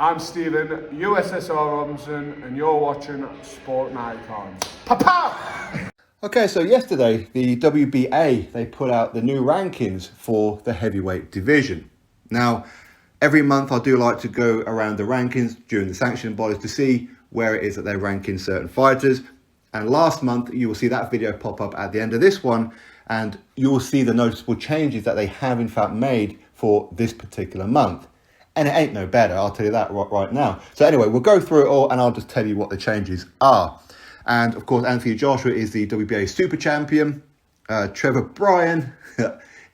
I'm Stephen, USSR Robinson, and you're watching Sport Icons. Papa! Okay, so yesterday, the WBA, they put out the new rankings for the heavyweight division. Now, every month I do like to go around the rankings during the sanctioning bodies to see where it is that they're ranking certain fighters. And last month, you will see that video pop up at the end of this one, and you will see the noticeable changes that they have in fact made for this particular month. And it ain't no better, I'll tell you that right now. So anyway, we'll go through it all and I'll just tell you what the changes are. And of course, Anthony Joshua is the WBA Super Champion. Trevor Bryan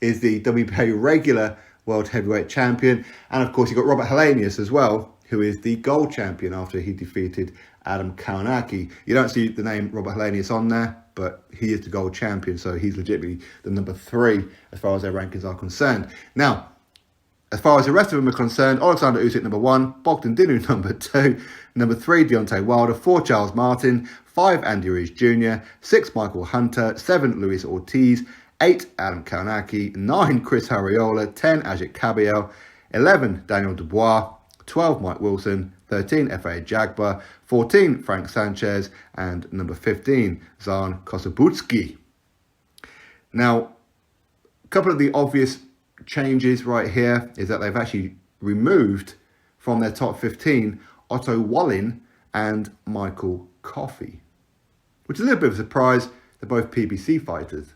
is the WBA Regular World Heavyweight Champion. And of course, you've got Robert Helenius as well, who is the Gold Champion after he defeated Adam Kownacki. You don't see the name Robert Helenius on there, but he is the Gold Champion, so he's legitimately the number 3 as far as their rankings are concerned. Now, as far as the rest of them are concerned, Alexander Usyk number 1, Bogdan Dinu number 2, number 3 Deontay Wilder, 4 Charles Martin, 5 Andy Ruiz Jr, 6 Michael Hunter, 7 Luis Ortiz, 8 Adam Kownacki, 9 Chris Harriola, 10 Ajit Kabayel, 11 Daniel Dubois, 12 Mike Wilson, 13 F.A. Jagba, 14 Frank Sanchez, and number 15 Zomko Sabuski. Now, a couple of the obvious changes right here is that they've actually removed from their top 15 Otto Wallin and Michael Coffey, which is a little bit of a surprise. They're both PBC fighters.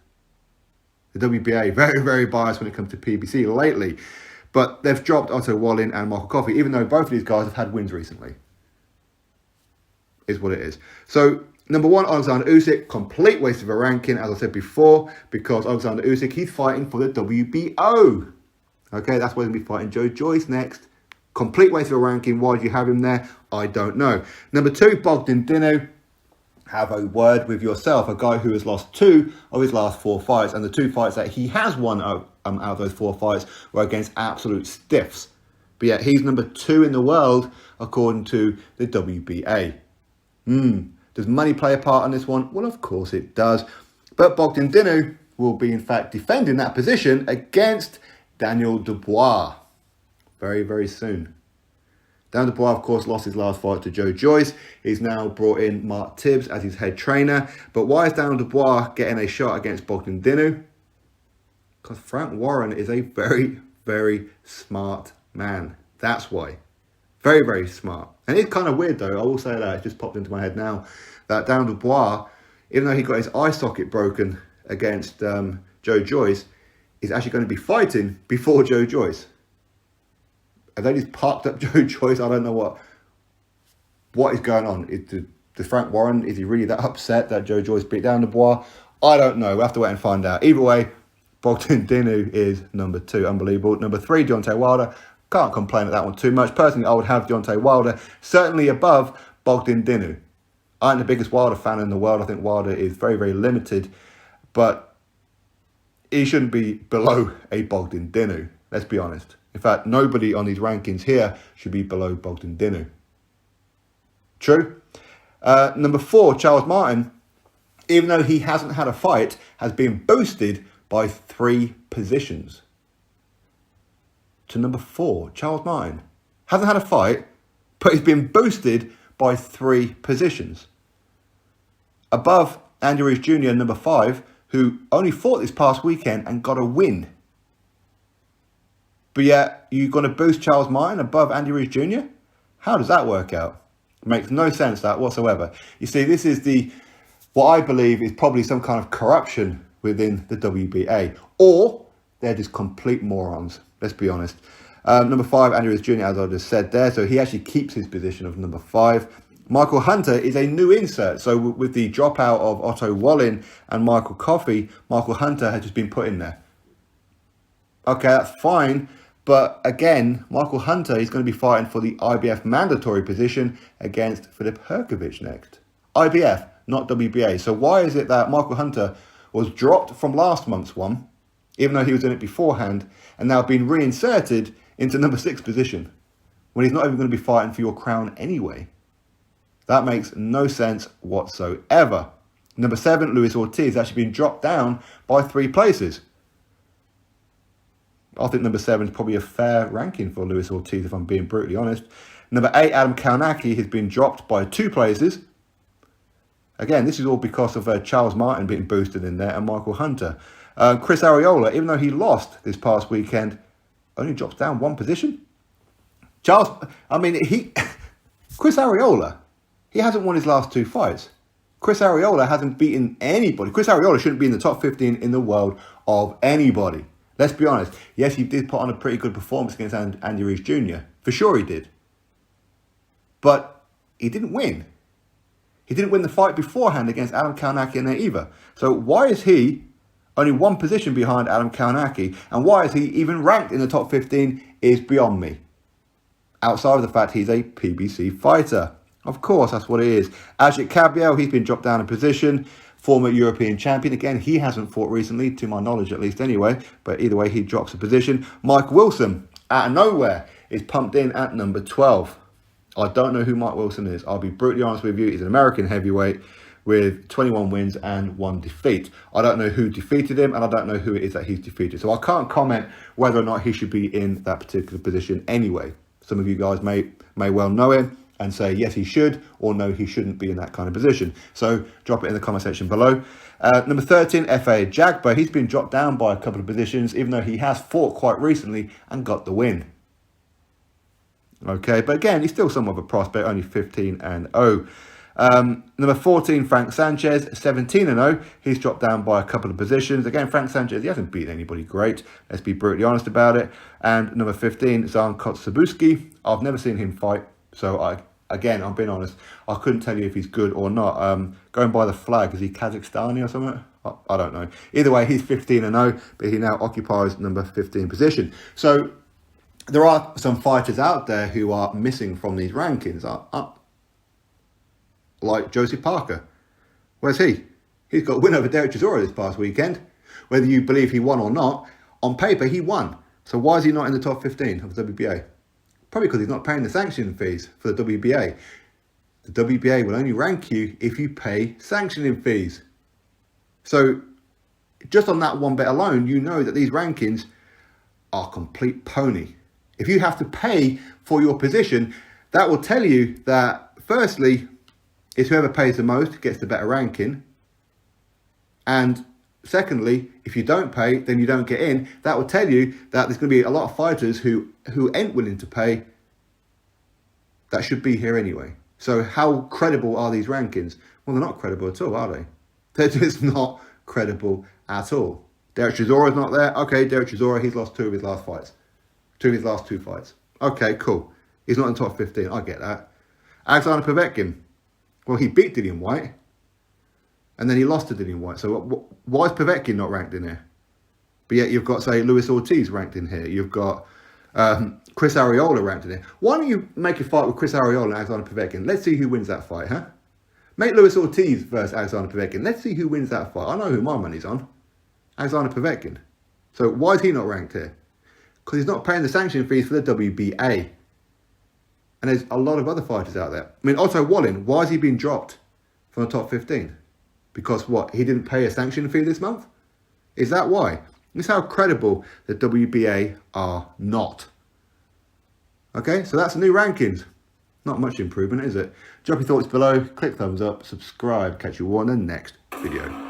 The WBA very, very biased when it comes to PBC lately. But they've dropped Otto Wallin and Michael Coffey, even though both of these guys have had wins recently. Is what it is. So, number 1, Alexander Usyk, complete waste of a ranking, as I said before, because Alexander Usyk, he's fighting for the WBO. Okay, that's where he's going to be fighting Joe Joyce next. Complete waste of a ranking. Why do you have him there? I don't know. Number 2, Bogdan Dinu. Have a word with yourself. A guy who has lost 2 of his last 4 fights, and the 2 fights that he has won out of those 4 fights were against absolute stiffs. But yet he's number 2 in the world according to the WBA. Does money play a part in this one? Well, of course it does. But Bogdan Dinu will be in fact defending that position against Daniel Dubois very, very soon. Daniel Dubois, of course, lost his last fight to Joe Joyce. He's now brought in Mark Tibbs as his head trainer. But why is Daniel Dubois getting a shot against Bogdan Dinu? Because Frank Warren is a very, very smart man. That's why. Very, very smart. And it's kind of weird, though. I will say that. It just popped into my head now. That Daniel Dubois, even though he got his eye socket broken against Joe Joyce, is actually going to be fighting before Joe Joyce. Have they just parked up Joe Joyce? I don't know what is going on. Does Frank Warren, is he really that upset that Joe Joyce beat down Dubois? I don't know. We'll have to wait and find out. Either way, Bogdan Dinu is number 2. Unbelievable. Number 3, Deontay Wilder. Can't complain at that one too much. Personally, I would have Deontay Wilder certainly above Bogdan Dinu. I ain't the biggest Wilder fan in the world. I think Wilder is very, very limited. But he shouldn't be below a Bogdan Dinu. Let's be honest. In fact, nobody on these rankings here should be below Bogdan Dinu. True. Number 4, Charles Martin, even though he hasn't had a fight, has been boosted by 3 positions. To number 4, Charles Martin. Hasn't had a fight, but he's been boosted by 3 positions. Above Andy Ruiz Jr., number 5, who only fought this past weekend and got a win. But yet, you're going to boost Charles Martin above Andy Ruiz Jr.? How does that work out? It makes no sense, that whatsoever. You see, this is what I believe is probably some kind of corruption within the WBA. Or they're just complete morons, let's be honest. Number 5, Andy Ruiz Jr., as I just said there. So he actually keeps his position of number 5. Michael Hunter is a new insert. So with the dropout of Otto Wallin and Michael Coffey, Michael Hunter has just been put in there. Okay, that's fine. But again, Michael Hunter is going to be fighting for the IBF mandatory position against Filip Hrgovic next. IBF, not WBA. So why is it that Michael Hunter was dropped from last month's one, even though he was in it beforehand, and now been reinserted into number 6 position, when he's not even going to be fighting for your crown anyway? That makes no sense whatsoever. Number 7, Luis Ortiz, actually been dropped down by 3 places. I think number 7 is probably a fair ranking for Luis Ortiz, if I'm being brutally honest. Number 8, Adam Kownacki has been dropped by 2 places. Again, this is all because of Charles Martin being boosted in there and Michael Hunter. Chris Arreola, even though he lost this past weekend, only drops down 1 position. Chris Arreola, he hasn't won his last 2 fights. Chris Arreola hasn't beaten anybody. Chris Arreola shouldn't be in the top 15 in the world of anybody. Let's be honest. Yes, he did put on a pretty good performance against Andy Ruiz Jr. For sure he did. But he didn't win. He didn't win the fight beforehand against Adam Kownacki in there either. So why is he only 1 position behind Adam Kownacki? And why is he even ranked in the top 15 is beyond me. Outside of the fact he's a PBC fighter. Of course, that's what it is. Ajit Kabiel, he's been dropped down a position. Former European champion. Again, he hasn't fought recently, to my knowledge at least anyway. But either way, he drops a position. Mike Wilson, out of nowhere, is pumped in at number 12. I don't know who Mike Wilson is. I'll be brutally honest with you. He's an American heavyweight with 21 wins and 1 defeat. I don't know who defeated him, and I don't know who it is that he's defeated. So I can't comment whether or not he should be in that particular position anyway. Some of you guys may well know him and say, yes, he should, or no, he shouldn't be in that kind of position. So drop it in the comment section below. Number 13, F.A. Jagba. He's been dropped down by a couple of positions, even though he has fought quite recently and got the win. Okay, but again, he's still somewhat of a prospect, only 15-0. Number 14, Frank Sanchez, 17-0. He's dropped down by a couple of positions. Again, Frank Sanchez, he hasn't beaten anybody great. Let's be brutally honest about it. And number 15, Zomko Sabuski. I've never seen him fight. So, I'm being honest. I couldn't tell you if he's good or not. Going by the flag, is he Kazakhstani or something? I don't know. Either way, he's 15-0, but he now occupies number 15 position. So, there are some fighters out there who are missing from these rankings. Like Joseph Parker. Where's he? He's got a win over Derek Chizora this past weekend. Whether you believe he won or not, on paper he won. So why is he not in the top 15 of the WBA? Probably because he's not paying the sanctioning fees for the WBA. The WBA will only rank you if you pay sanctioning fees. So just on that one bit alone, you know that these rankings are complete pony. If you have to pay for your position, that will tell you that, firstly, it's whoever pays the most gets the better ranking. And secondly, if you don't pay, then you don't get in. That will tell you that there's going to be a lot of fighters who ain't willing to pay that should be here anyway. So how credible are these rankings? Well, they're not credible at all, are they? They're just not credible at all. Derek Chizora is not there. Okay, Derek Chizora, he's lost 2 of his last fights. 2 of his last 2 fights. Okay, cool. He's not in the top 15. I get that. Alexander Povetkin. Well, he beat Dillian White. And then he lost to Dillian White. So why is Povetkin not ranked in here? But yet you've got, say, Luis Ortiz ranked in here. You've got Chris Arreola ranked in here. Why don't you make a fight with Chris Arreola and Alexander Povetkin? Let's see who wins that fight, huh? Make Luis Ortiz versus Alexander Povetkin. Let's see who wins that fight. I know who my money's on. Alexander Povetkin. So why is he not ranked here? Because he's not paying the sanction fees for the WBA. And there's a lot of other fighters out there. I mean, Otto Wallin, why has he been dropped from the top 15? Because what? He didn't pay a sanction fee this month? Is that why? This is how credible the WBA are not. Okay, so that's the new rankings. Not much improvement, is it? Drop your thoughts below, click thumbs up, subscribe, catch you all in the next video.